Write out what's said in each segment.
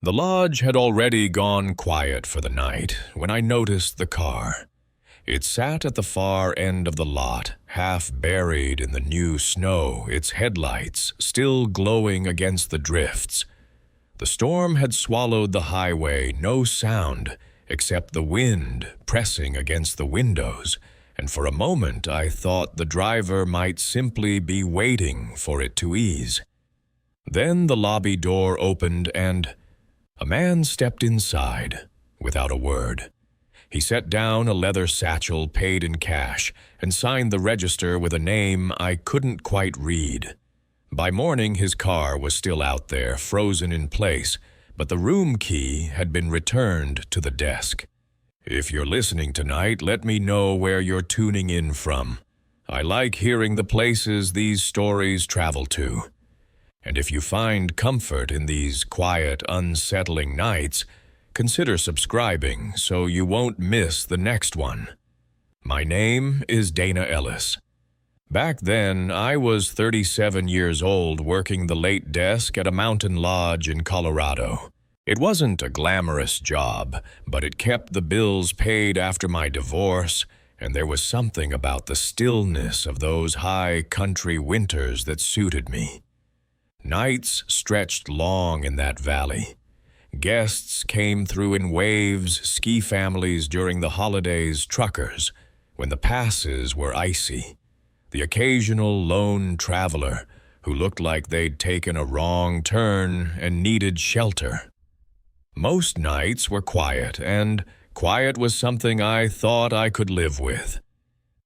The lodge had already gone quiet for the night when I noticed the car. It sat at the far end of the lot, half buried in the new snow, its headlights still glowing against the drifts. The storm had swallowed the highway, no sound except the wind pressing against the windows, and for a moment I thought the driver might simply be waiting for it to ease. Then the lobby door opened and a man stepped inside without a word. He set down a leather satchel paid in cash and signed the register with a name I couldn't quite read. By morning his car was still out there, frozen in place, but the room key had been returned to the desk. If you're listening tonight, let me know where you're tuning in from. I like hearing the places these stories travel to. And if you find comfort in these quiet, unsettling nights, consider subscribing so you won't miss the next one. My name is Dana Ellis. Back then, I was 37 years old working the late desk at a mountain lodge in Colorado. It wasn't a glamorous job, but it kept the bills paid after my divorce, and there was something about the stillness of those high country winters that suited me. Nights stretched long in that valley. Guests came through in waves, ski families during the holidays, truckers, when the passes were icy. The occasional lone traveler who looked like they'd taken a wrong turn and needed shelter. Most nights were quiet, and quiet was something I thought I could live with.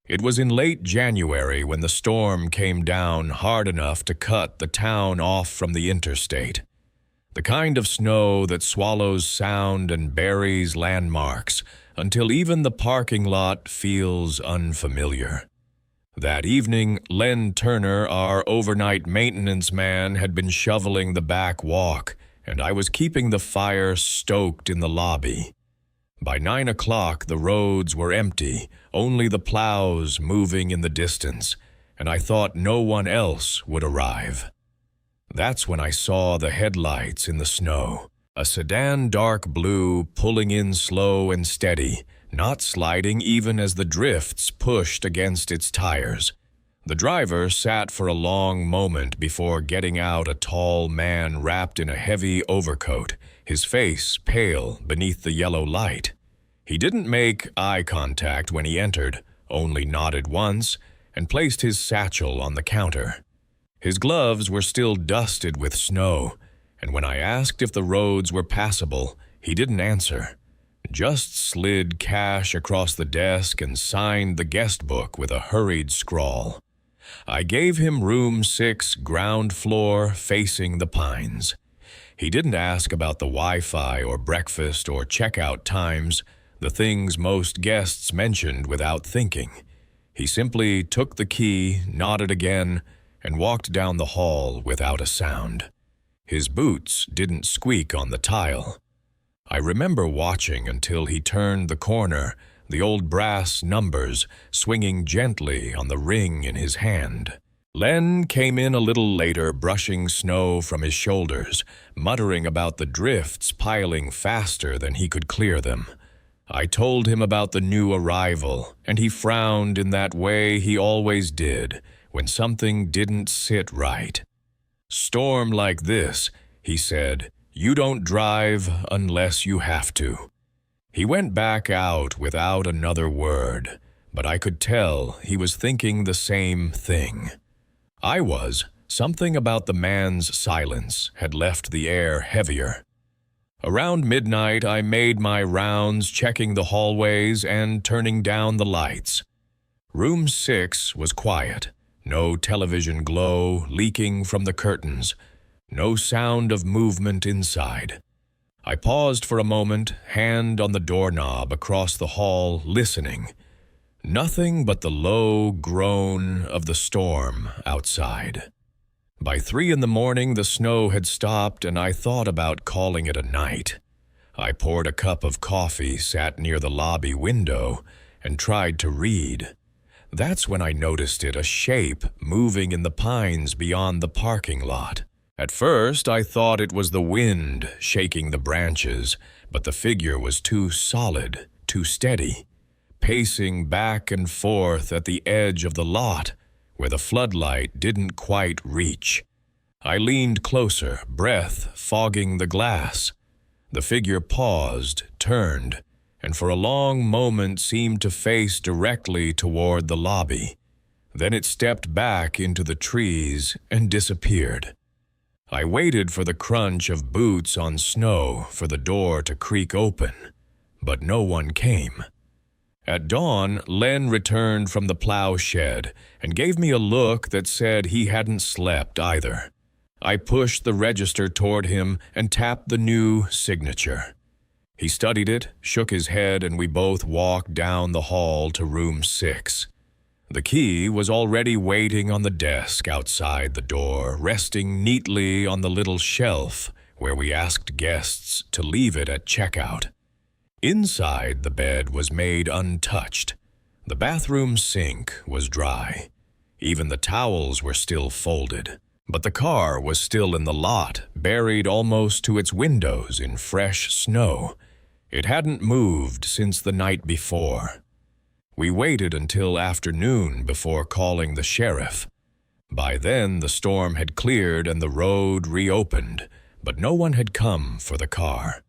It was in late January when the storm came down hard enough to cut the town off from the interstate. The kind of snow that swallows sound and buries landmarks until even the parking lot feels unfamiliar. That evening, Len Turner, our overnight maintenance man, had been shoveling the back walk, and I was keeping the fire stoked in the lobby. By 9 o'clock, the roads were empty, only the plows moving in the distance, and I thought no one else would arrive. That's when I saw the headlights in the snow. A sedan dark blue pulling in slow and steady, not sliding even as the drifts pushed against its tires. The driver sat for a long moment before getting out, a tall man wrapped in a heavy overcoat, his face pale beneath the yellow light. He didn't make eye contact when he entered, only nodded once and placed his satchel on the counter. His gloves were still dusted with snow, and when I asked if the roads were passable, he didn't answer. Just slid cash across the desk and signed the guest book with a hurried scrawl. I gave him room 6, ground floor, facing the pines. He didn't ask about the Wi-Fi or breakfast or checkout times, the things most guests mentioned without thinking. He simply took the key, nodded again, and walked down the hall without a sound. His boots didn't squeak on the tile. I remember watching until he turned the corner, the old brass numbers swinging gently on the ring in his hand. Len came in a little later, brushing snow from his shoulders, muttering about the drifts piling faster than he could clear them. I told him about the new arrival, and he frowned in that way he always did when something didn't sit right. "Storm like this," he said, "you don't drive unless you have to." He went back out without another word, but I could tell he was thinking the same thing. I was. Something about the man's silence had left the air heavier. Around midnight, I made my rounds, checking the hallways and turning down the lights. Room 6 was quiet. No television glow leaking from the curtains. No sound of movement inside. I paused for a moment, hand on the doorknob across the hall, listening. Nothing but the low groan of the storm outside. By 3 in the morning, the snow had stopped, and I thought about calling it a night. I poured a cup of coffee, sat near the lobby window, and tried to read. That's when I noticed it, a shape moving in the pines beyond the parking lot. At first, I thought it was the wind shaking the branches, but the figure was too solid, too steady, pacing back and forth at the edge of the lot, where the floodlight didn't quite reach. I leaned closer, breath fogging the glass. The figure paused, turned, and for a long moment seemed to face directly toward the lobby. Then it stepped back into the trees and disappeared. I waited for the crunch of boots on snow for the door to creak open, but no one came. At dawn, Len returned from the plow shed and gave me a look that said he hadn't slept either. I pushed the register toward him and tapped the new signature. He studied it, shook his head, and we both walked down the hall to room 6. The key was already waiting on the desk outside the door, resting neatly on the little shelf where we asked guests to leave it at checkout. Inside, the bed was made untouched. The bathroom sink was dry. Even the towels were still folded. But the car was still in the lot, buried almost to its windows in fresh snow. It hadn't moved since the night before. We waited until afternoon before calling the sheriff. By then, the storm had cleared and the road reopened, but no one had come for the car.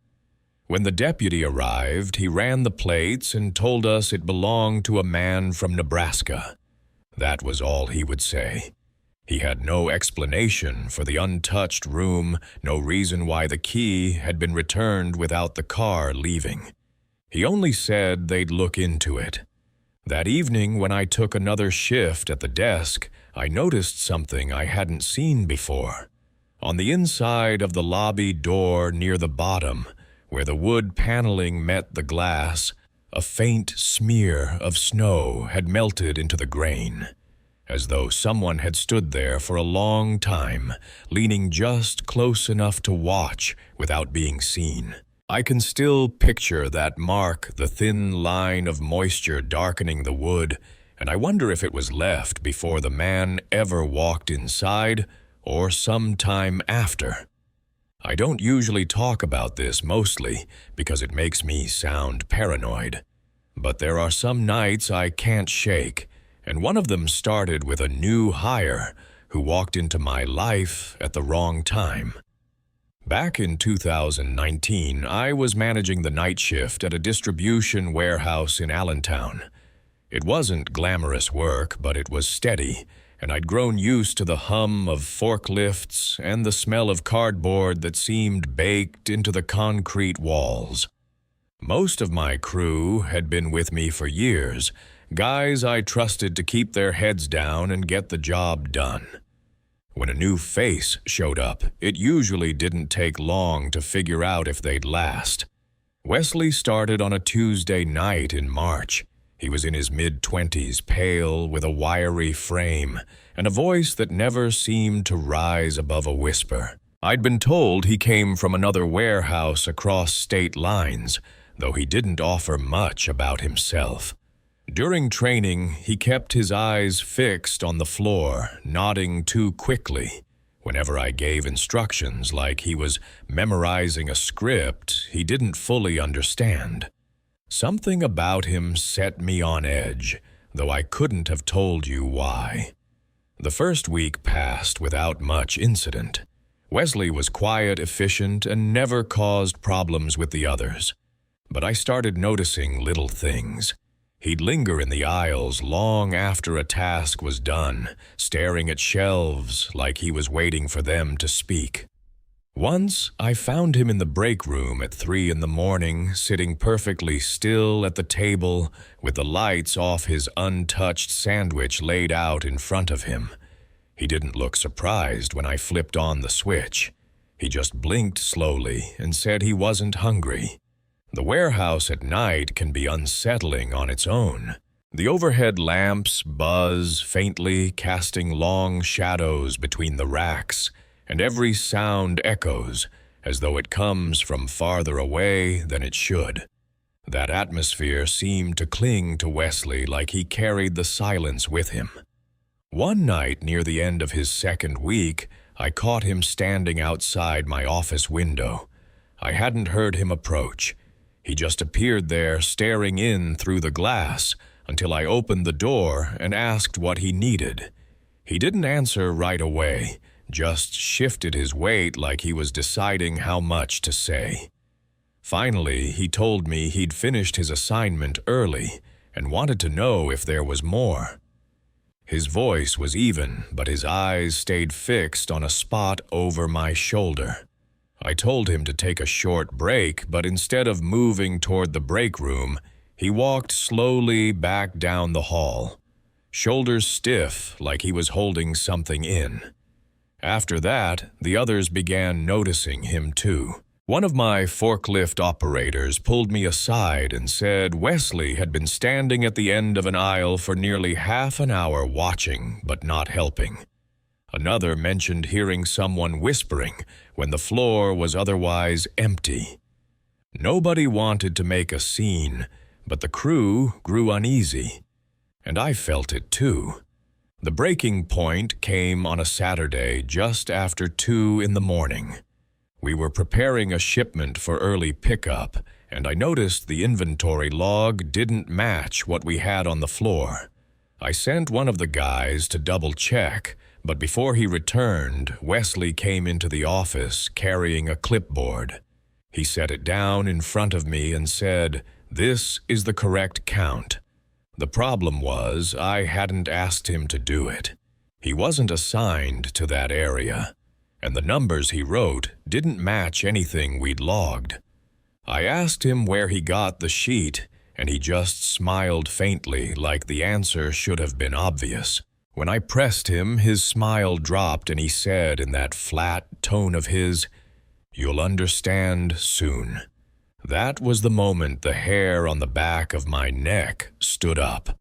When the deputy arrived, he ran the plates and told us it belonged to a man from Nebraska. That was all he would say. He had no explanation for the untouched room, no reason why the key had been returned without the car leaving. He only said they'd look into it. That evening, when I took another shift at the desk, I noticed something I hadn't seen before. On the inside of the lobby door near the bottom, where the wood paneling met the glass, a faint smear of snow had melted into the grain, as though someone had stood there for a long time, leaning just close enough to watch without being seen. I can still picture that mark, the thin line of moisture darkening the wood, and I wonder if it was left before the man ever walked inside or some time after. I don't usually talk about this mostly because it makes me sound paranoid, but there are some nights I can't shake, and one of them started with a new hire who walked into my life at the wrong time. Back in 2019, I was managing the night shift at a distribution warehouse in Allentown. It wasn't glamorous work, but it was steady, and I'd grown used to the hum of forklifts and the smell of cardboard that seemed baked into the concrete walls. Most of my crew had been with me for years, guys I trusted to keep their heads down and get the job done. When a new face showed up, it usually didn't take long to figure out if they'd last. Wesley started on a Tuesday night in March. He was in his mid-20s, pale, with a wiry frame, and a voice that never seemed to rise above a whisper. I'd been told he came from another warehouse across state lines, though he didn't offer much about himself. During training, he kept his eyes fixed on the floor, nodding too quickly. Whenever I gave instructions like he was memorizing a script he didn't fully understand. Something about him set me on edge, though I couldn't have told you why. The first week passed without much incident. Wesley was quiet, efficient, and never caused problems with the others. But I started noticing little things. He'd linger in the aisles long after a task was done, staring at shelves like he was waiting for them to speak. Once, I found him in the break room at 3 a.m, sitting perfectly still at the table with the lights off his untouched sandwich laid out in front of him. He didn't look surprised when I flipped on the switch. He just blinked slowly and said he wasn't hungry. The warehouse at night can be unsettling on its own. The overhead lamps buzz faintly, casting long shadows between the racks, and every sound echoes as though it comes from farther away than it should. That atmosphere seemed to cling to Wesley like he carried the silence with him. One night near the end of his second week, I caught him standing outside my office window. I hadn't heard him approach. He just appeared there staring in through the glass until I opened the door and asked what he needed. He didn't answer right away, just shifted his weight like he was deciding how much to say. Finally, he told me he'd finished his assignment early and wanted to know if there was more. His voice was even, but his eyes stayed fixed on a spot over my shoulder. I told him to take a short break, but instead of moving toward the break room, he walked slowly back down the hall, shoulders stiff like he was holding something in. After that, the others began noticing him too. One of my forklift operators pulled me aside and said Wesley had been standing at the end of an aisle for nearly half an hour watching but not helping. Another mentioned hearing someone whispering when the floor was otherwise empty. Nobody wanted to make a scene, but the crew grew uneasy, and I felt it too. The breaking point came on a Saturday just after 2 in the morning. We were preparing a shipment for early pickup, and I noticed the inventory log didn't match what we had on the floor. I sent one of the guys to double-check, but before he returned, Wesley came into the office carrying a clipboard. He set it down in front of me and said, "This is the correct count." The problem was I hadn't asked him to do it. He wasn't assigned to that area, and the numbers he wrote didn't match anything we'd logged. I asked him where he got the sheet, and he just smiled faintly like the answer should have been obvious. When I pressed him, his smile dropped and he said in that flat tone of his, "You'll understand soon." That was the moment the hair on the back of my neck stood up.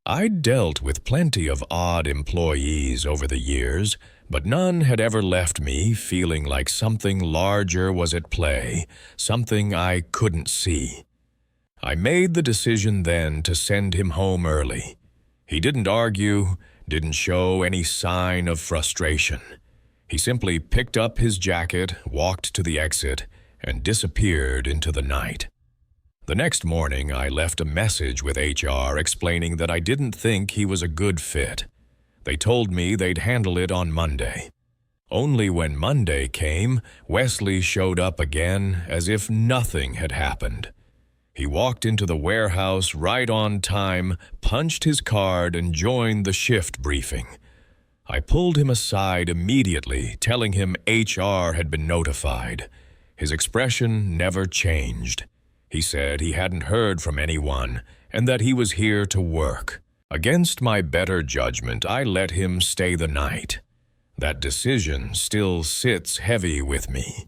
I'd dealt with plenty of odd employees over the years, but none had ever left me feeling like something larger was at play, something I couldn't see. I made the decision then to send him home early. He didn't argue, didn't show any sign of frustration. He simply picked up his jacket, walked to the exit, and disappeared into the night. The next morning, I left a message with HR explaining that I didn't think he was a good fit. They told me they'd handle it on Monday. Only when Monday came, Wesley showed up again as if nothing had happened. He walked into the warehouse right on time, punched his card, and joined the shift briefing. I pulled him aside immediately, telling him HR had been notified. His expression never changed. He said he hadn't heard from anyone and that he was here to work. Against my better judgment, I let him stay the night. That decision still sits heavy with me.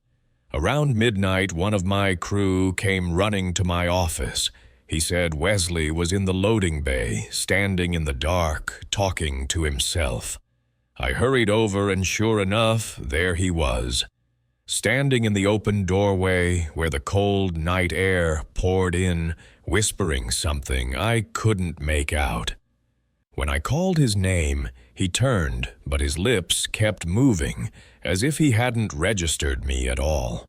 Around midnight, one of my crew came running to my office. He said Wesley was in the loading bay, standing in the dark, talking to himself. I hurried over and sure enough, there he was. Standing in the open doorway where the cold night air poured in, whispering something I couldn't make out. When I called his name, he turned, but his lips kept moving, as if he hadn't registered me at all.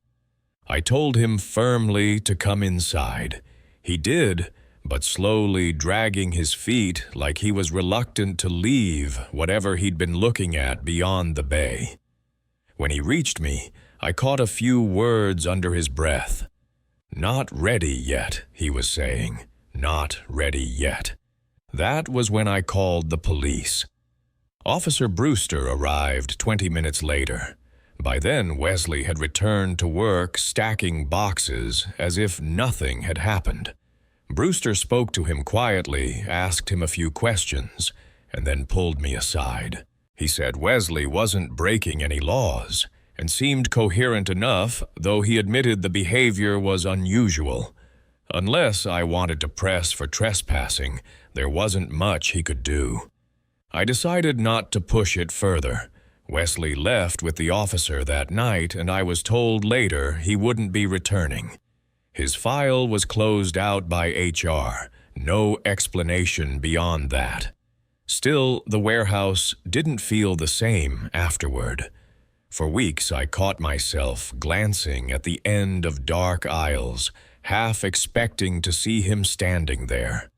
I told him firmly to come inside. He did, but slowly dragging his feet like he was reluctant to leave whatever he'd been looking at beyond the bay. When he reached me, I caught a few words under his breath. "Not ready yet," he was saying. "Not ready yet." That was when I called the police. Officer Brewster arrived 20 minutes later. By then, Wesley had returned to work stacking boxes as if nothing had happened. Brewster spoke to him quietly, asked him a few questions, and then pulled me aside. He said Wesley wasn't breaking any laws and seemed coherent enough, though he admitted the behavior was unusual. Unless I wanted to press for trespassing, there wasn't much he could do. I decided not to push it further. Wesley left with the officer that night, and I was told later he wouldn't be returning. His file was closed out by HR, no explanation beyond that. Still, the warehouse didn't feel the same afterward. For weeks I caught myself glancing at the end of dark aisles, half expecting to see him standing there.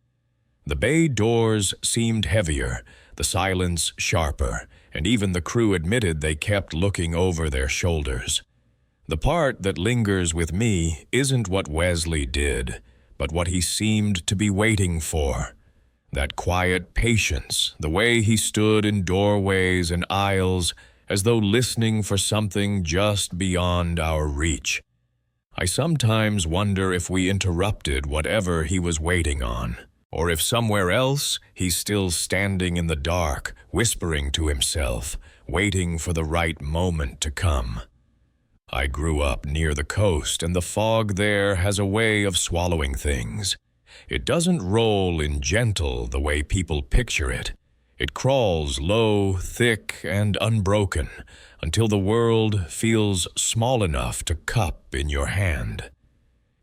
The bay doors seemed heavier, the silence sharper, and even the crew admitted they kept looking over their shoulders. The part that lingers with me isn't what Wesley did, but what he seemed to be waiting for. That quiet patience, the way he stood in doorways and aisles, as though listening for something just beyond our reach. I sometimes wonder if we interrupted whatever he was waiting on, or if somewhere else he's still standing in the dark, whispering to himself, waiting for the right moment to come. I grew up near the coast, and the fog there has a way of swallowing things. It doesn't roll in gentle the way people picture it. It crawls low, thick, and unbroken until the world feels small enough to cup in your hand.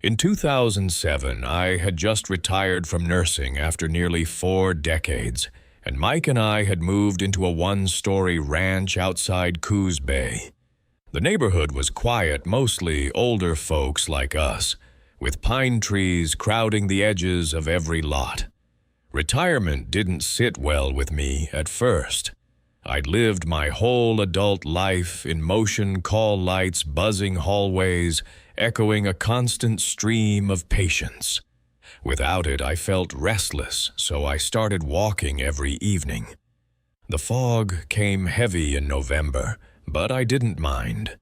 In 2007, I had just retired from nursing after nearly 4 decades, and Mike and I had moved into a one-story ranch outside Coos Bay. The neighborhood was quiet, mostly older folks like us, with pine trees crowding the edges of every lot. Retirement didn't sit well with me at first. I'd lived my whole adult life in motion call lights, buzzing hallways, echoing a constant stream of patience. Without it, I felt restless, so I started walking every evening. The fog came heavy in November, but I didn't mind.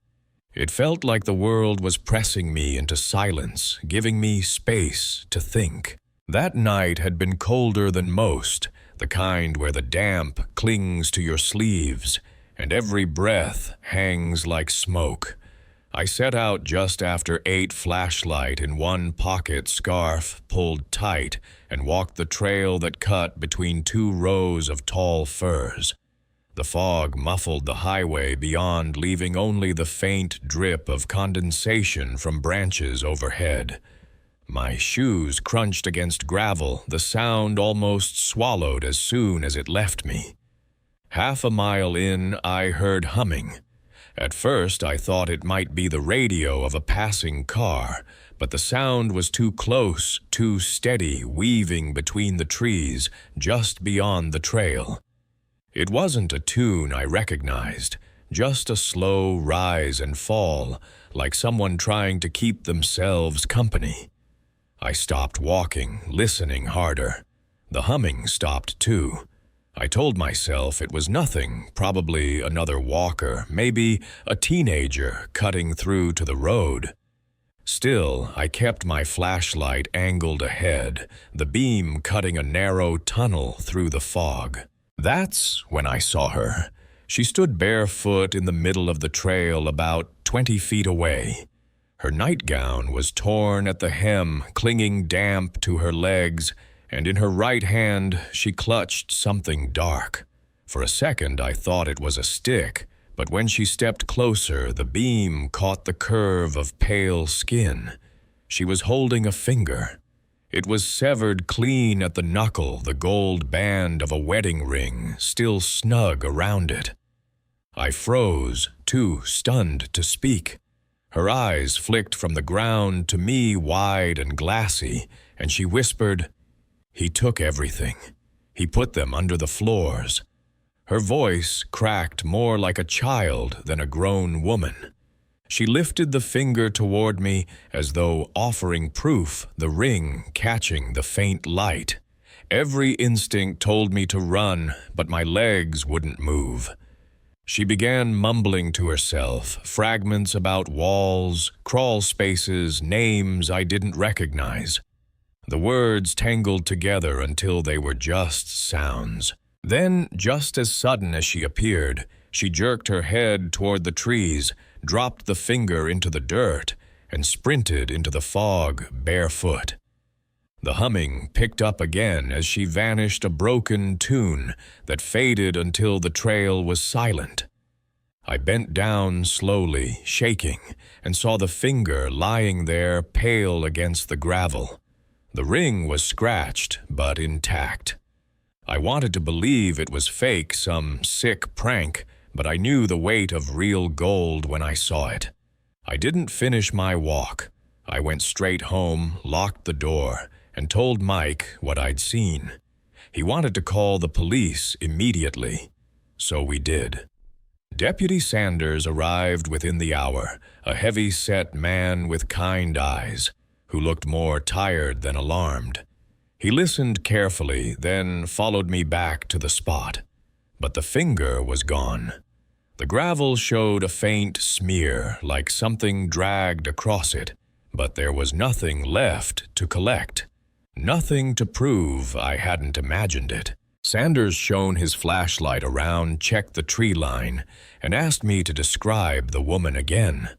It felt like the world was pressing me into silence, giving me space to think. That night had been colder than most, the kind where the damp clings to your sleeves, and every breath hangs like smoke. I set out just after 8, flashlight in one pocket, scarf pulled tight, and walked the trail that cut between 2 rows of tall firs. The fog muffled the highway beyond, leaving only the faint drip of condensation from branches overhead. My shoes crunched against gravel, the sound almost swallowed as soon as it left me. Half a mile in, I heard humming. At first, I thought it might be the radio of a passing car, but the sound was too close, too steady, weaving between the trees just beyond the trail. It wasn't a tune I recognized, just a slow rise and fall, like someone trying to keep themselves company. I stopped walking, listening harder. The humming stopped too. I told myself it was nothing, probably another walker, maybe a teenager cutting through to the road. Still, I kept my flashlight angled ahead, the beam cutting a narrow tunnel through the fog. That's when I saw her. She stood barefoot in the middle of the trail about 20 feet away. Her nightgown was torn at the hem, clinging damp to her legs, and in her right hand she clutched something dark. For a second I thought it was a stick, but when she stepped closer, the beam caught the curve of pale skin. She was holding a finger. It was severed clean at the knuckle, the gold band of a wedding ring still snug around it. I froze, too stunned to speak. Her eyes flicked from the ground to me, wide and glassy, and she whispered, "He took everything. He put them under the floors." Her voice cracked more like a child than a grown woman. She lifted the finger toward me as though offering proof, the ring catching the faint light. Every instinct told me to run, but my legs wouldn't move. She began mumbling to herself, fragments about walls, crawl spaces, names I didn't recognize. The words tangled together until they were just sounds. Then, just as sudden as she appeared, she jerked her head toward the trees, dropped the finger into the dirt, and sprinted into the fog barefoot. The humming picked up again as she vanished, a broken tune that faded until the trail was silent. I bent down slowly, shaking, and saw the finger lying there pale against the gravel. The ring was scratched, but intact. I wanted to believe it was fake, some sick prank, but I knew the weight of real gold when I saw it. I didn't finish my walk. I went straight home, locked the door, and told Mike what I'd seen. He wanted to call the police immediately, so we did. Deputy Sanders arrived within the hour, a heavy-set man with kind eyes, who looked more tired than alarmed. He listened carefully, then followed me back to the spot. But the finger was gone. The gravel showed a faint smear, like something dragged across it, but there was nothing left to collect. Nothing to prove I hadn't imagined it. Sanders shone his flashlight around, checked the tree line, and asked me to describe the woman again.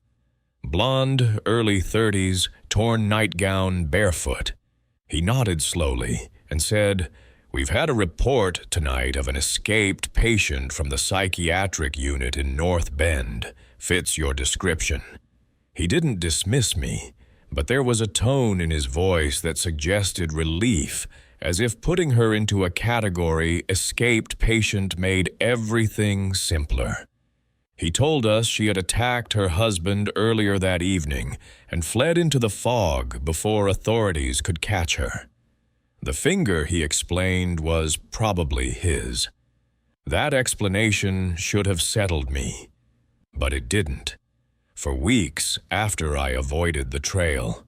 Blonde, early 30s, torn nightgown, barefoot. He nodded slowly and said, "We've had a report tonight of an escaped patient from the psychiatric unit in North Bend. Fits your description." He didn't dismiss me, but there was a tone in his voice that suggested relief, as if putting her into a category escaped patient made everything simpler. He told us she had attacked her husband earlier that evening and fled into the fog before authorities could catch her. The finger, he explained, was probably his. That explanation should have settled me, but it didn't. For weeks after I avoided the trail.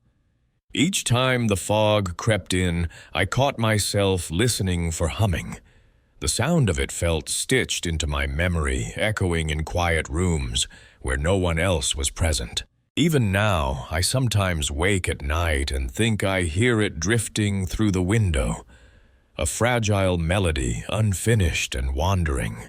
Each time the fog crept in, I caught myself listening for humming. The sound of it felt stitched into my memory, echoing in quiet rooms where no one else was present. Even now, I sometimes wake at night and think I hear it drifting through the window, a fragile melody, unfinished and wandering.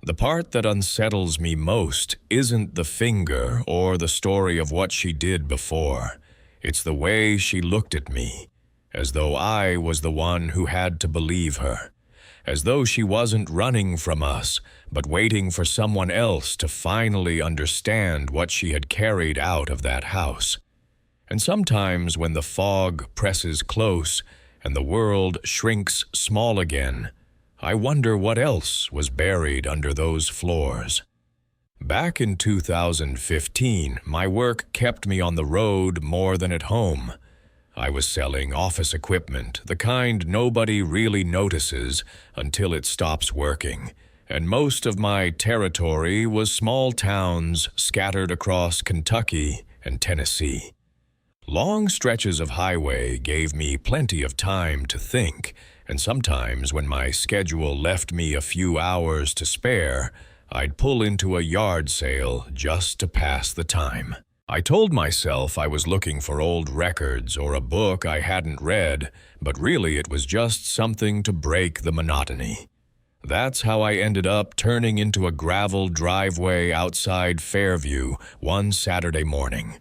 The part that unsettles me most isn't the finger or the story of what she did before. It's the way she looked at me, as though I was the one who had to believe her, as though she wasn't running from us, but waiting for someone else to finally understand what she had carried out of that house. And sometimes when the fog presses close and the world shrinks small again, I wonder what else was buried under those floors. Back in 2015, my work kept me on the road more than at home. I was selling office equipment, the kind nobody really notices until it stops working, and most of my territory was small towns scattered across Kentucky and Tennessee. Long stretches of highway gave me plenty of time to think, and sometimes when my schedule left me a few hours to spare, I'd pull into a yard sale just to pass the time. I told myself I was looking for old records or a book I hadn't read, but really it was just something to break the monotony. That's how I ended up turning into a gravel driveway outside Fairview one Saturday morning.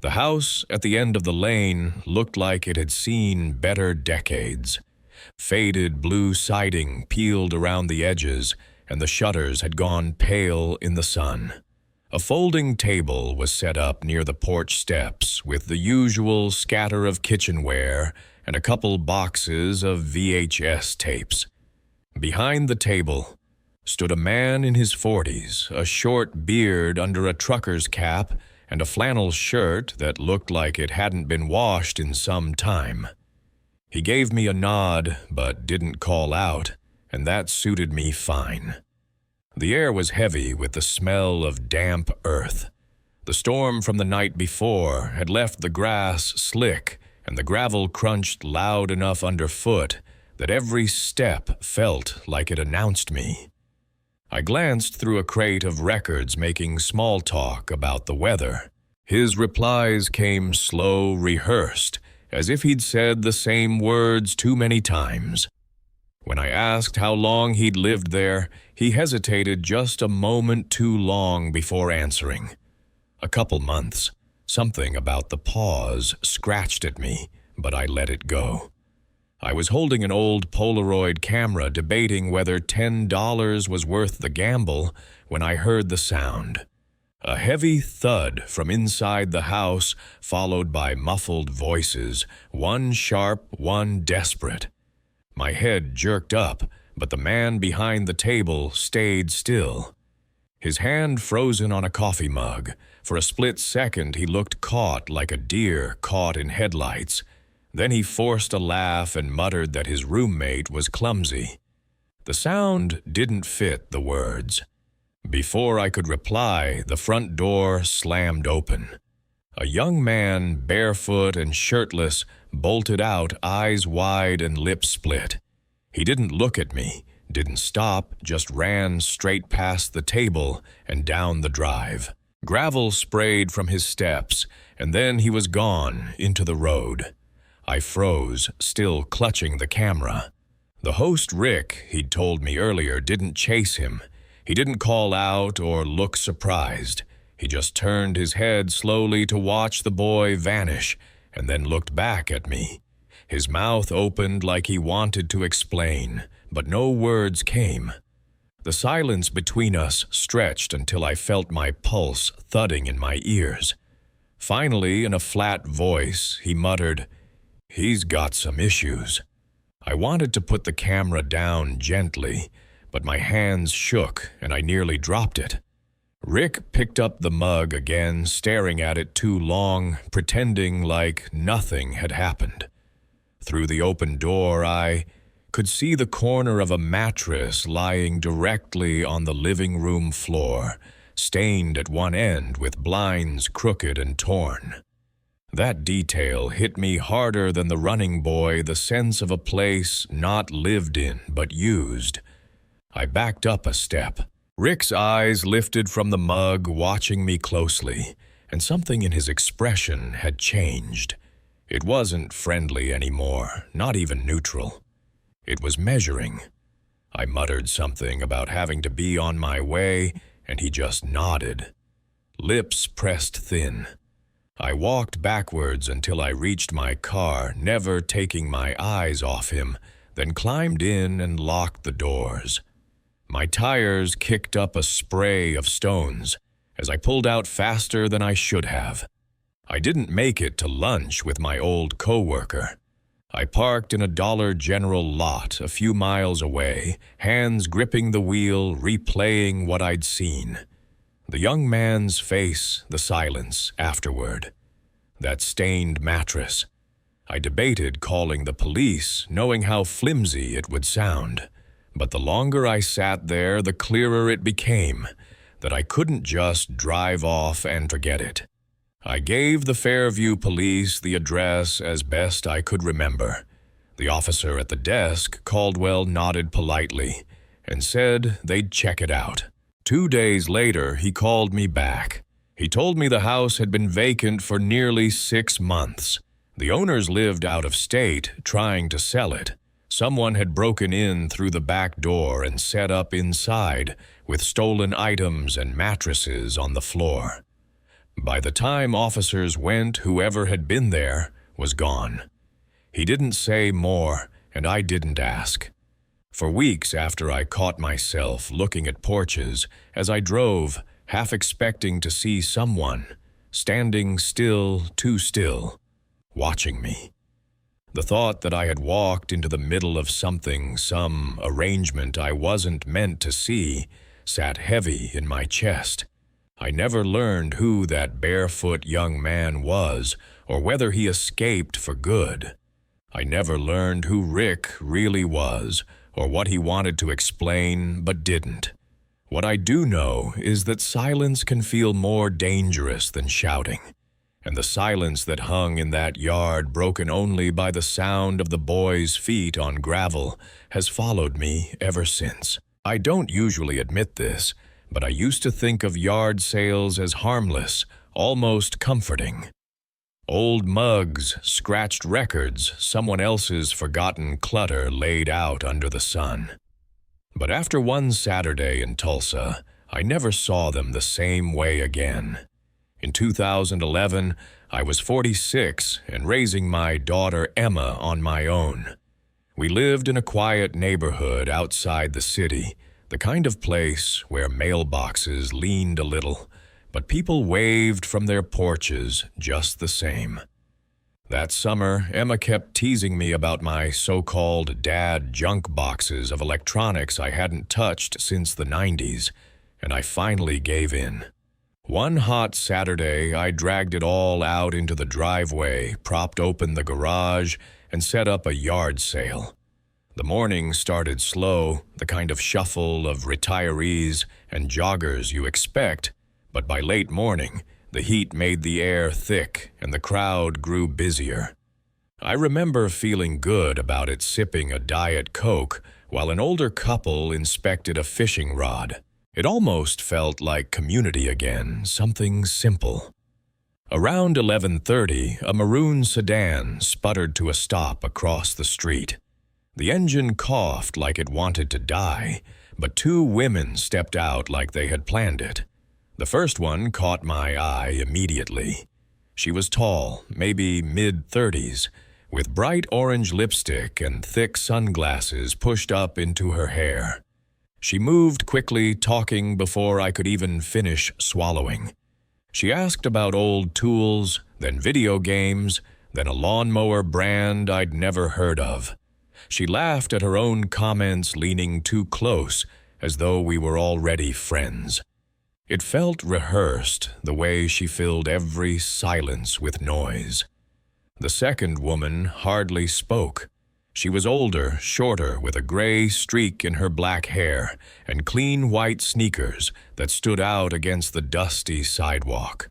The house at the end of the lane looked like it had seen better decades. Faded blue siding peeled around the edges, and the shutters had gone pale in the sun. A folding table was set up near the porch steps with the usual scatter of kitchenware and a couple boxes of VHS tapes. Behind the table stood a man in his 40s, a short beard under a trucker's cap and a flannel shirt that looked like it hadn't been washed in some time. He gave me a nod but didn't call out, and that suited me fine. The air was heavy with the smell of damp earth. The storm from the night before had left the grass slick, and the gravel crunched loud enough underfoot that every step felt like it announced me. I glanced through a crate of records making small talk about the weather. His replies came slow, rehearsed, as if he'd said the same words too many times. When I asked how long he'd lived there, he hesitated just a moment too long before answering. A couple months. Something about the pause scratched at me, but I let it go. I was holding an old Polaroid camera debating whether $10 was worth the gamble when I heard the sound. A heavy thud from inside the house, followed by muffled voices, one sharp, one desperate. My head jerked up, but the man behind the table stayed still. his hand frozen on a coffee mug. For a split second, he looked caught like a deer caught in headlights. Then he forced a laugh and muttered that his roommate was clumsy. The sound didn't fit the words. Before I could reply, the front door slammed open. A young man, barefoot and shirtless, bolted out, eyes wide and lips split. He didn't look at me, didn't stop, just ran straight past the table and down the drive. Gravel sprayed from his steps, and then he was gone into the road. I froze, still clutching the camera. The host, Rick, he'd told me earlier, didn't chase him. He didn't call out or look surprised. He just turned his head slowly to watch the boy vanish, and then looked back at me. His mouth opened like he wanted to explain, but no words came. The silence between us stretched until I felt my pulse thudding in my ears. Finally, in a flat voice, he muttered, "He's got some issues." I wanted to put the camera down gently, but my hands shook and I nearly dropped it. Rick picked up the mug again, staring at it too long, pretending like nothing had happened. Through the open door, I could see the corner of a mattress lying directly on the living room floor, stained at one end with blinds crooked and torn. That detail hit me harder than the running boy, the sense of a place not lived in but used. I backed up a step. Rick's eyes lifted from the mug, watching me closely, and something in his expression had changed. It wasn't friendly anymore, not even neutral. It was measuring. I muttered something about having to be on my way, and he just nodded. Lips pressed thin. I walked backwards until I reached my car, never taking my eyes off him, then climbed in and locked the doors. My tires kicked up a spray of stones as I pulled out faster than I should have. I didn't make it to lunch with my old coworker. I parked in a Dollar General lot a few miles away, hands gripping the wheel, replaying what I'd seen. The young man's face, the silence afterward. That stained mattress. I debated calling the police, knowing how flimsy it would sound. But the longer I sat there, the clearer it became that I couldn't just drive off and forget it. I gave the Fairview police the address as best I could remember. The officer at the desk, Caldwell, nodded politely and said they'd check it out. 2 days later, he called me back. He told me the house had been vacant for nearly 6 months. The owners lived out of state, trying to sell it. Someone had broken in through the back door and set up inside, with stolen items and mattresses on the floor. By the time officers went, whoever had been there was gone. He didn't say more, and I didn't ask. For weeks after, I caught myself looking at porches as I drove, half expecting to see someone, standing still, too still, watching me. The thought that I had walked into the middle of something, some arrangement I wasn't meant to see, sat heavy in my chest. I never learned who that barefoot young man was, or whether he escaped for good. I never learned who Rick really was, or what he wanted to explain but didn't. What I do know is that silence can feel more dangerous than shouting. And the silence that hung in that yard, broken only by the sound of the boy's feet on gravel, has followed me ever since. I don't usually admit this, but I used to think of yard sales as harmless, almost comforting. Old mugs, scratched records, someone else's forgotten clutter laid out under the sun. But after one Saturday in Tulsa, I never saw them the same way again. In 2011, I was 46 and raising my daughter Emma on my own. We lived in a quiet neighborhood outside the city, the kind of place where mailboxes leaned a little, but people waved from their porches just the same. That summer, Emma kept teasing me about my so-called dad junk boxes of electronics I hadn't touched since the 90s, and I finally gave in. One hot Saturday, I dragged it all out into the driveway, propped open the garage, and set up a yard sale. The morning started slow, the kind of shuffle of retirees and joggers you expect, but by late morning, the heat made the air thick and the crowd grew busier. I remember feeling good about it, sipping a Diet Coke while an older couple inspected a fishing rod. It almost felt like community again, something simple. Around 11:30, a maroon sedan sputtered to a stop across the street. The engine coughed like it wanted to die, but two women stepped out like they had planned it. The first one caught my eye immediately. She was tall, maybe mid-30s, with bright orange lipstick and thick sunglasses pushed up into her hair. She moved quickly, talking before I could even finish swallowing. She asked about old tools, then video games, then a lawnmower brand I'd never heard of. She laughed at her own comments, leaning too close, as though we were already friends. It felt rehearsed, the way she filled every silence with noise. The second woman hardly spoke. She was older, shorter, with a gray streak in her black hair and clean white sneakers that stood out against the dusty sidewalk.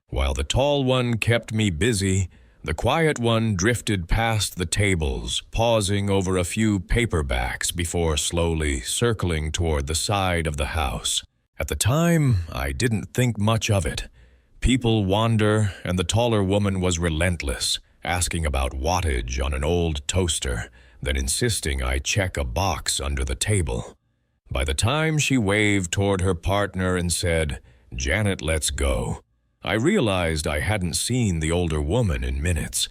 While the tall one kept me busy, the quiet one drifted past the tables, pausing over a few paperbacks before slowly circling toward the side of the house. At the time, I didn't think much of it. People wander, and the taller woman was relentless, asking about wattage on an old toaster, then insisting I check a box under the table. By the time she waved toward her partner and said, "Janet, let's go," I realized I hadn't seen the older woman in minutes.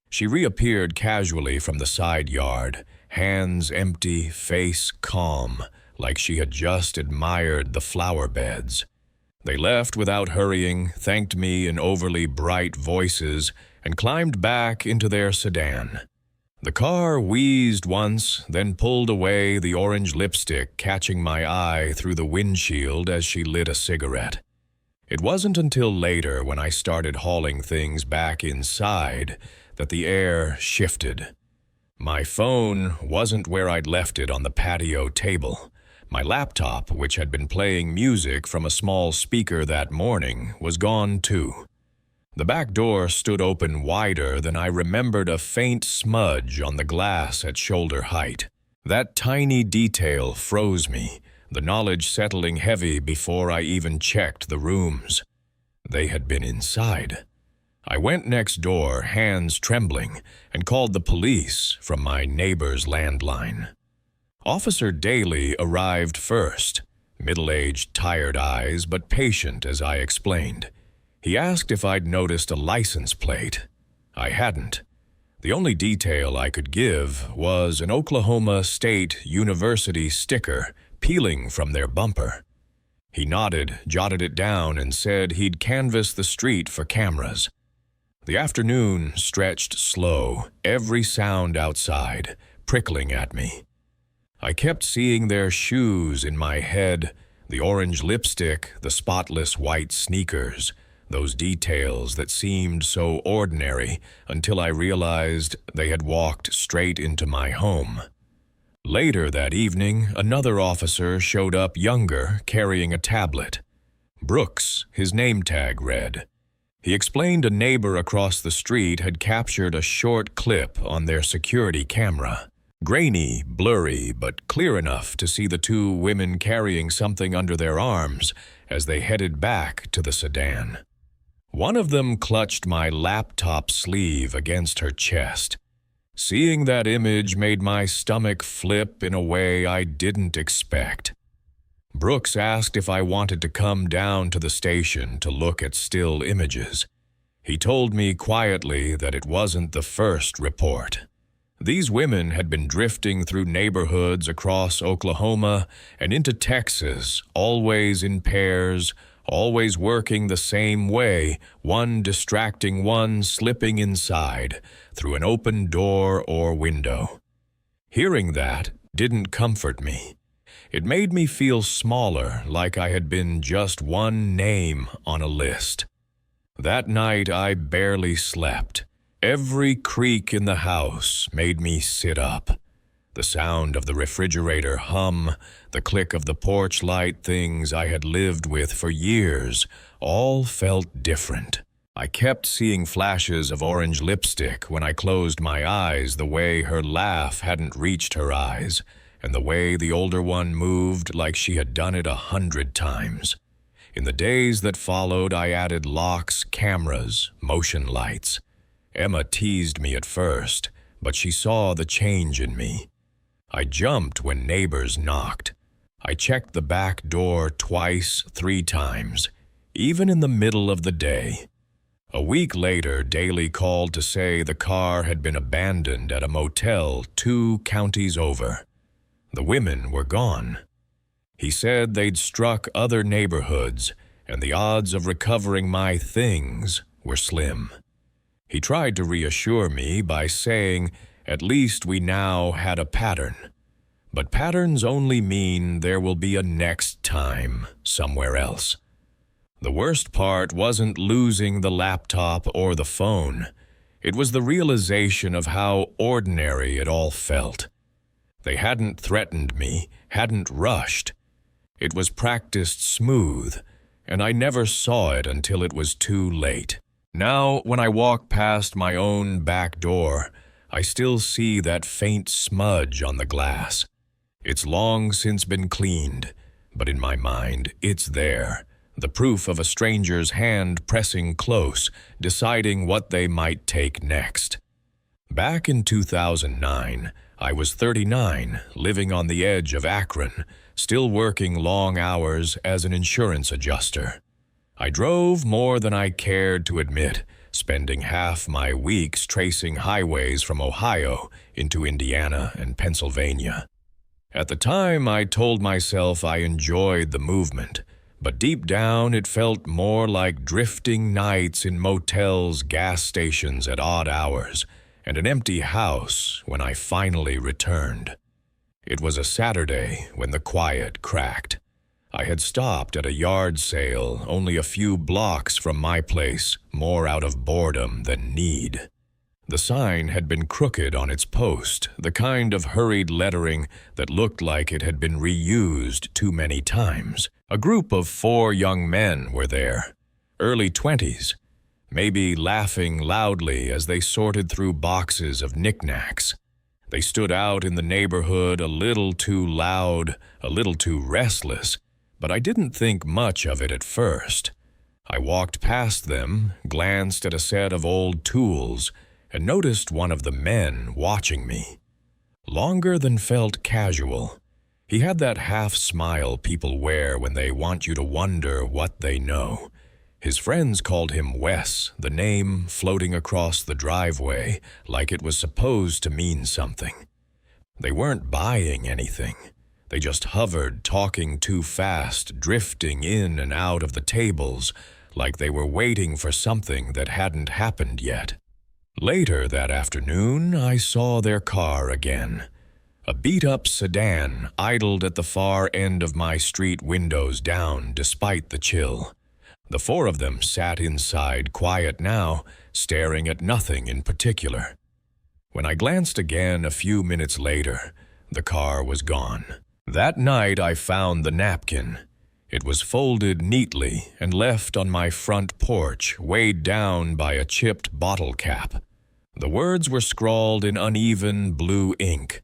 She reappeared casually from the side yard, hands empty, face calm, like she had just admired the flower beds. They left without hurrying, thanked me in overly bright voices, and climbed back into their sedan. The car wheezed once, then pulled away, the orange lipstick catching my eye through the windshield as she lit a cigarette. It wasn't until later, when I started hauling things back inside, that the air shifted. My phone wasn't where I'd left it on the patio table. My laptop, which had been playing music from a small speaker that morning, was gone too. The back door stood open wider than I remembered, a faint smudge on the glass at shoulder height. That tiny detail froze me, the knowledge settling heavy before I even checked the rooms. They had been inside. I went next door, hands trembling, and called the police from my neighbor's landline. Officer Daly arrived first, middle-aged, tired eyes, but patient as I explained. He asked if I'd noticed a license plate. I hadn't. The only detail I could give was an Oklahoma State University sticker peeling from their bumper. He nodded, jotted it down, and said he'd canvass the street for cameras. The afternoon stretched slow, every sound outside, prickling at me. I kept seeing their shoes in my head, the orange lipstick, the spotless white sneakers, those details that seemed so ordinary until I realized they had walked straight into my home. Later that evening, another officer showed up, younger, carrying a tablet. Brooks, his name tag read. He explained a neighbor across the street had captured a short clip on their security camera. Grainy, blurry, but clear enough to see the two women carrying something under their arms as they headed back to the sedan. One of them clutched my laptop sleeve against her chest. Seeing that image made my stomach flip in a way I didn't expect. Brooks asked if I wanted to come down to the station to look at still images. He told me quietly that it wasn't the first report. These women had been drifting through neighborhoods across Oklahoma and into Texas, always in pairs, always working the same way, one distracting one, slipping inside through an open door or window. Hearing that didn't comfort me. It made me feel smaller, like I had been just one name on a list. That night I barely slept. Every creak in the house made me sit up. The sound of the refrigerator hum, the click of the porch light, things I had lived with for years, all felt different. I kept seeing flashes of orange lipstick when I closed my eyes, the way her laugh hadn't reached her eyes, and the way the older one moved like she had done it 100 times. In the days that followed, I added locks, cameras, motion lights. Emma teased me at first, but she saw the change in me. I jumped when neighbors knocked. I checked the back door twice, 3 times, even in the middle of the day. A week later, Daly called to say the car had been abandoned at a motel 2 counties over. The women were gone. He said they'd struck other neighborhoods, and the odds of recovering my things were slim. He tried to reassure me by saying, at least we now had a pattern. But patterns only mean there will be a next time somewhere else. The worst part wasn't losing the laptop or the phone. It was the realization of how ordinary it all felt. They hadn't threatened me, hadn't rushed. It was practiced smooth, and I never saw it until it was too late. Now, when I walk past my own back door, I still see that faint smudge on the glass. It's long since been cleaned, but in my mind, it's there, the proof of a stranger's hand pressing close, deciding what they might take next. Back in 2009, I was 39, living on the edge of Akron, still working long hours as an insurance adjuster. I drove more than I cared to admit, spending half my weeks tracing highways from Ohio into Indiana and Pennsylvania. At the time, I told myself I enjoyed the movement, but deep down it felt more like drifting nights in motels, gas stations at odd hours, and an empty house when I finally returned. It was a Saturday when the quiet cracked. I had stopped at a yard sale only a few blocks from my place, more out of boredom than need. The sign had been crooked on its post, the kind of hurried lettering that looked like it had been reused too many times. A group of 4 young men were there, early 20s, maybe laughing loudly as they sorted through boxes of knickknacks. They stood out in the neighborhood a little too loud, a little too restless, but I didn't think much of it at first. I walked past them, glanced at a set of old tools, and noticed one of the men watching me. Longer than felt casual. He had that half-smile people wear when they want you to wonder what they know. His friends called him Wes, the name floating across the driveway like it was supposed to mean something. They weren't buying anything. They just hovered, talking too fast, drifting in and out of the tables, like they were waiting for something that hadn't happened yet. Later that afternoon, I saw their car again. A beat-up sedan idled at the far end of my street, windows down despite the chill. The 4 of them sat inside, quiet now, staring at nothing in particular. When I glanced again a few minutes later, the car was gone. That night I found the napkin. It was folded neatly and left on my front porch, weighed down by a chipped bottle cap. The words were scrawled in uneven blue ink.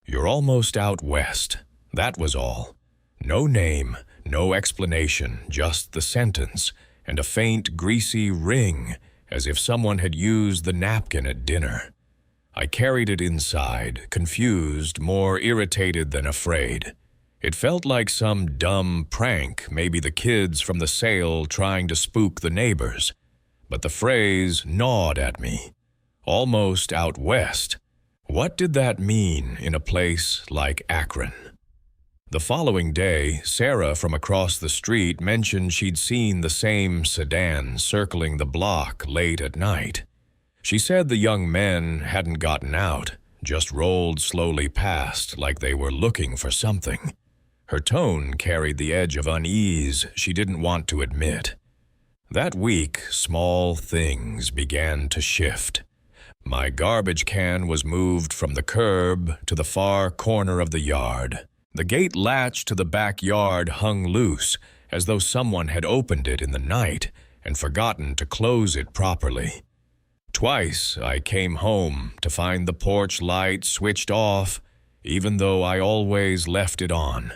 "You're almost out west." That was all. No name, no explanation, just the sentence, and a faint, greasy ring, as if someone had used the napkin at dinner. I carried it inside, confused, more irritated than afraid. It felt like some dumb prank, maybe the kids from the sale trying to spook the neighbors. But the phrase gnawed at me. Almost out west. What did that mean in a place like Akron? The following day, Sarah from across the street mentioned she'd seen the same sedan circling the block late at night. She said the young men hadn't gotten out, just rolled slowly past like they were looking for something. Her tone carried the edge of unease she didn't want to admit. That week, small things began to shift. My garbage can was moved from the curb to the far corner of the yard. The gate latch to the backyard hung loose, as though someone had opened it in the night and forgotten to close it properly. Twice I came home to find the porch light switched off, even though I always left it on.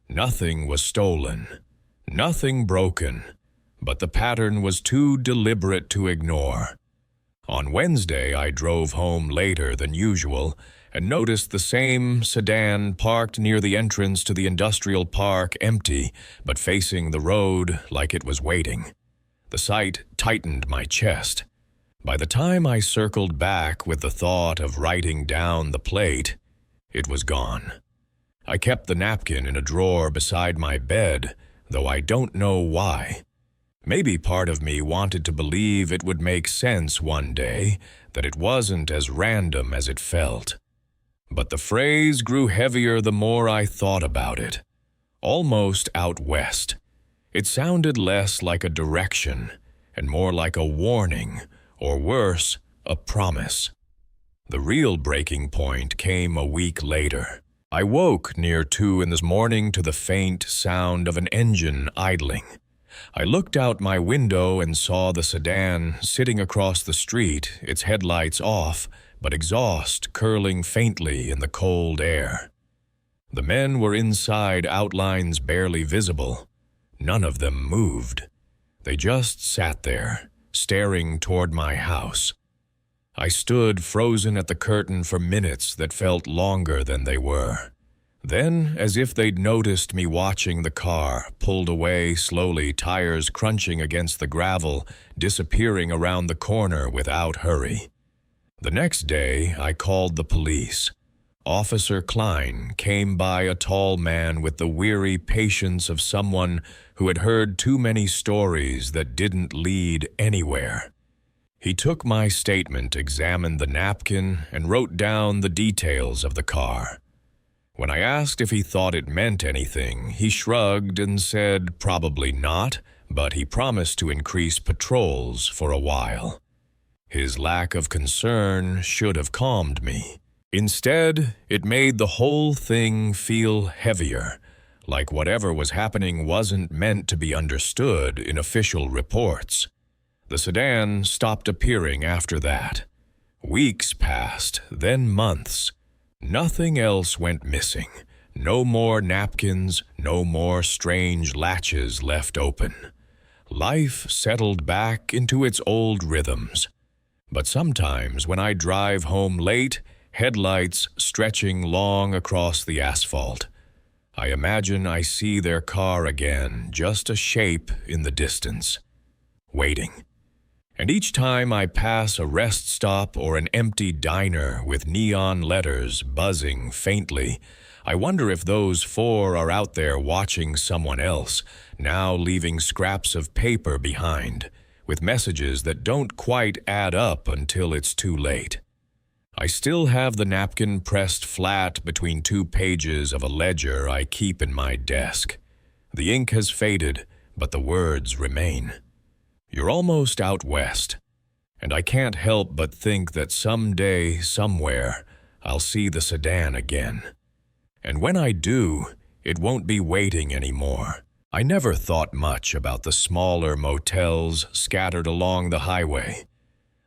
Nothing was stolen, nothing broken, but the pattern was too deliberate to ignore. On Wednesday, I drove home later than usual and noticed the same sedan parked near the entrance to the industrial park empty, but facing the road like it was waiting. The sight tightened my chest. By the time I circled back with the thought of writing down the plate, it was gone. I kept the napkin in a drawer beside my bed, though I don't know why. Maybe part of me wanted to believe it would make sense one day, that it wasn't as random as it felt. But the phrase grew heavier the more I thought about it. Almost out west. It sounded less like a direction and more like a warning, or worse, a promise. The real breaking point came a week later. I woke near 2 in the morning to the faint sound of an engine idling. I looked out my window and saw the sedan sitting across the street, its headlights off, but exhaust curling faintly in the cold air. The men were inside, outlines barely visible. None of them moved. They just sat there, staring toward my house. I stood frozen at the curtain for minutes that felt longer than they were. Then, as if they'd noticed me watching, the car pulled away slowly, tires crunching against the gravel, disappearing around the corner without hurry. The next day, I called the police. Officer Klein came by, a tall man with the weary patience of someone who had heard too many stories that didn't lead anywhere. He took my statement, examined the napkin, and wrote down the details of the car. When I asked if he thought it meant anything, he shrugged and said probably not, but he promised to increase patrols for a while. His lack of concern should have calmed me. Instead, it made the whole thing feel heavier, like whatever was happening wasn't meant to be understood in official reports. The sedan stopped appearing after that. Weeks passed, then months. Nothing else went missing. No more napkins, no more strange latches left open. Life settled back into its old rhythms. But sometimes when I drive home late, headlights stretching long across the asphalt, I imagine I see their car again, just a shape in the distance, waiting. And each time I pass a rest stop or an empty diner with neon letters buzzing faintly, I wonder if those 4 are out there watching someone else, now leaving scraps of paper behind, with messages that don't quite add up until it's too late. I still have the napkin pressed flat between 2 pages of a ledger I keep in my desk. The ink has faded, but the words remain. You're almost out west, and I can't help but think that someday, somewhere, I'll see the sedan again. And when I do, it won't be waiting anymore. I never thought much about the smaller motels scattered along the highway.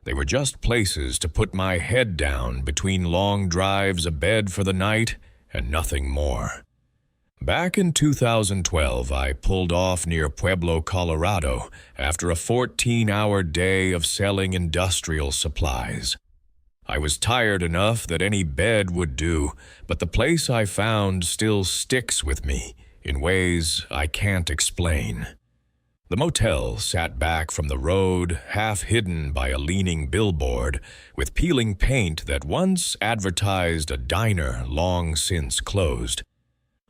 They were just places to put my head down between long drives, a bed for the night, and nothing more. Back in 2012, I pulled off near Pueblo, Colorado, after a 14-hour day of selling industrial supplies. I was tired enough that any bed would do, but the place I found still sticks with me in ways I can't explain. The motel sat back from the road, half hidden by a leaning billboard with peeling paint that once advertised a diner long since closed.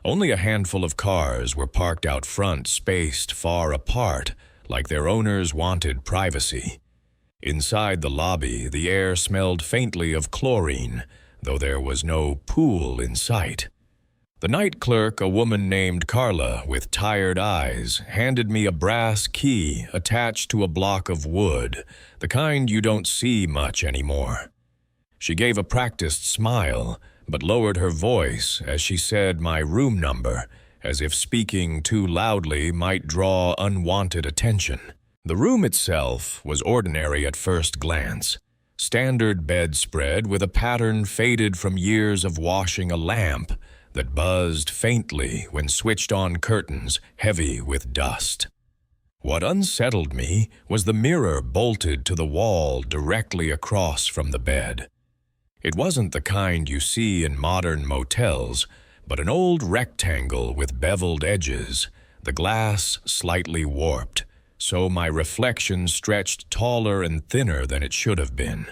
Only a handful of cars were parked out front, spaced far apart, like their owners wanted privacy. Inside the lobby, the air smelled faintly of chlorine, though there was no pool in sight. The night clerk, a woman named Carla with tired eyes, handed me a brass key attached to a block of wood, the kind you don't see much anymore. She gave a practiced smile, but lowered her voice as she said my room number, as if speaking too loudly might draw unwanted attention. The room itself was ordinary at first glance. Standard bedspread with a pattern faded from years of washing a lamp that buzzed faintly when switched on curtains heavy with dust. What unsettled me was the mirror bolted to the wall directly across from the bed. It wasn't the kind you see in modern motels, but an old rectangle with beveled edges, the glass slightly warped, so my reflection stretched taller and thinner than it should have been.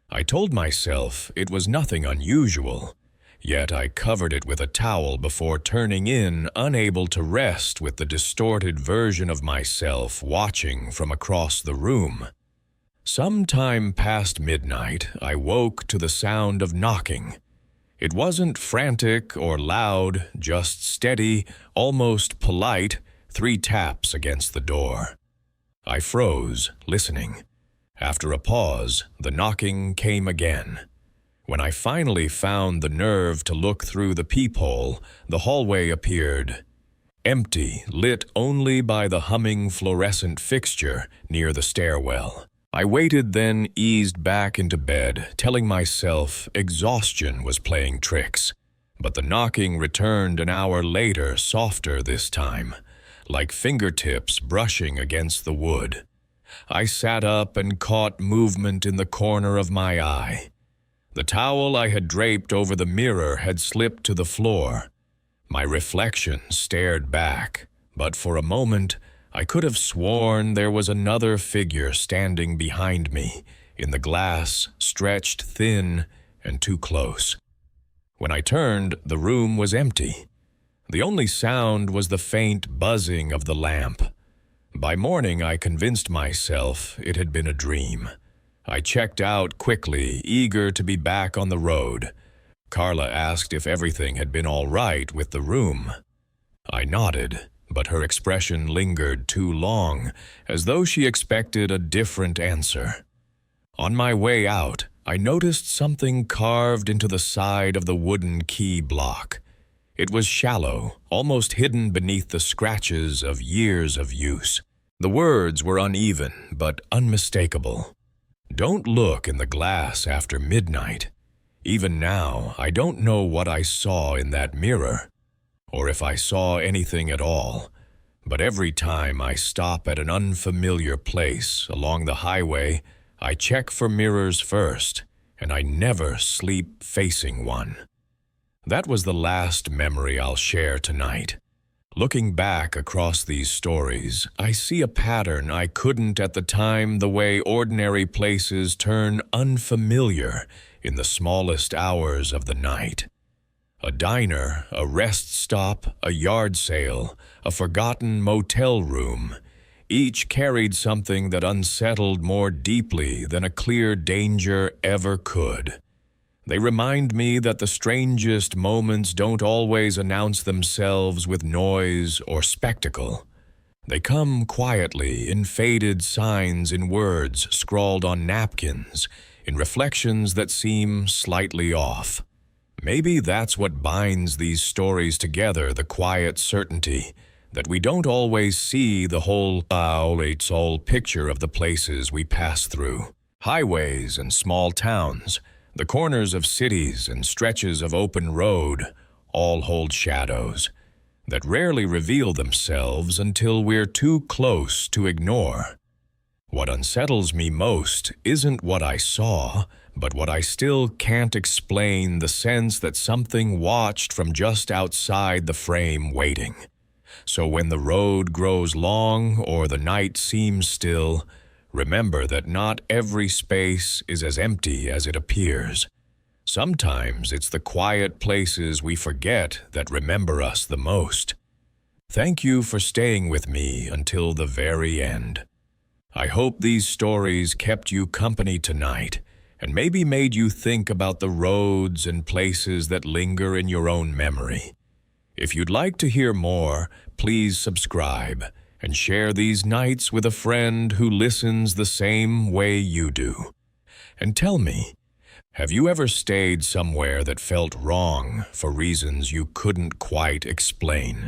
I told myself it was nothing unusual, yet I covered it with a towel before turning in, unable to rest with the distorted version of myself watching from across the room. Sometime past midnight, I woke to the sound of knocking. It wasn't frantic or loud, just steady, almost polite, 3 taps against the door. I froze, listening. After a pause, the knocking came again. When I finally found the nerve to look through the peephole, the hallway appeared. Empty, lit only by the humming fluorescent fixture near the stairwell. I waited, then eased back into bed, telling myself exhaustion was playing tricks. But the knocking returned an hour later, softer this time, like fingertips brushing against the wood. I sat up and caught movement in the corner of my eye. The towel I had draped over the mirror had slipped to the floor. My reflection stared back, but for a moment I could have sworn there was another figure standing behind me, in the glass, stretched thin and too close. When I turned, the room was empty. The only sound was the faint buzzing of the lamp. By morning, I convinced myself it had been a dream. I checked out quickly, eager to be back on the road. Carla asked if everything had been all right with the room. I nodded, but her expression lingered too long, as though she expected a different answer. On my way out, I noticed something carved into the side of the wooden key block. It was shallow, almost hidden beneath the scratches of years of use. The words were uneven, but unmistakable. Don't look in the glass after midnight. Even now, I don't know what I saw in that mirror, or if I saw anything at all. But every time I stop at an unfamiliar place along the highway, I check for mirrors first, and I never sleep facing one. That was the last memory I'll share tonight. Looking back across these stories, I see a pattern I couldn't at the time, the way ordinary places turn unfamiliar in the smallest hours of the night. A diner, a rest stop, a yard sale, a forgotten motel room, each carried something that unsettled more deeply than a clear danger ever could. They remind me that the strangest moments don't always announce themselves with noise or spectacle. They come quietly in faded signs, in words scrawled on napkins, in reflections that seem slightly off. Maybe that's what binds these stories together, the quiet certainty that we don't always see the whole picture of the places we pass through. Highways and small towns, the corners of cities and stretches of open road, all hold shadows that rarely reveal themselves until we're too close to ignore. What unsettles me most isn't what I saw, but what I still can't explain, the sense that something watched from just outside the frame waiting. So when the road grows long or the night seems still, remember that not every space is as empty as it appears. Sometimes it's the quiet places we forget that remember us the most. Thank you for staying with me until the very end. I hope these stories kept you company tonight and maybe made you think about the roads and places that linger in your own memory. If you'd like to hear more, please subscribe and share these nights with a friend who listens the same way you do. And tell me, have you ever stayed somewhere that felt wrong for reasons you couldn't quite explain?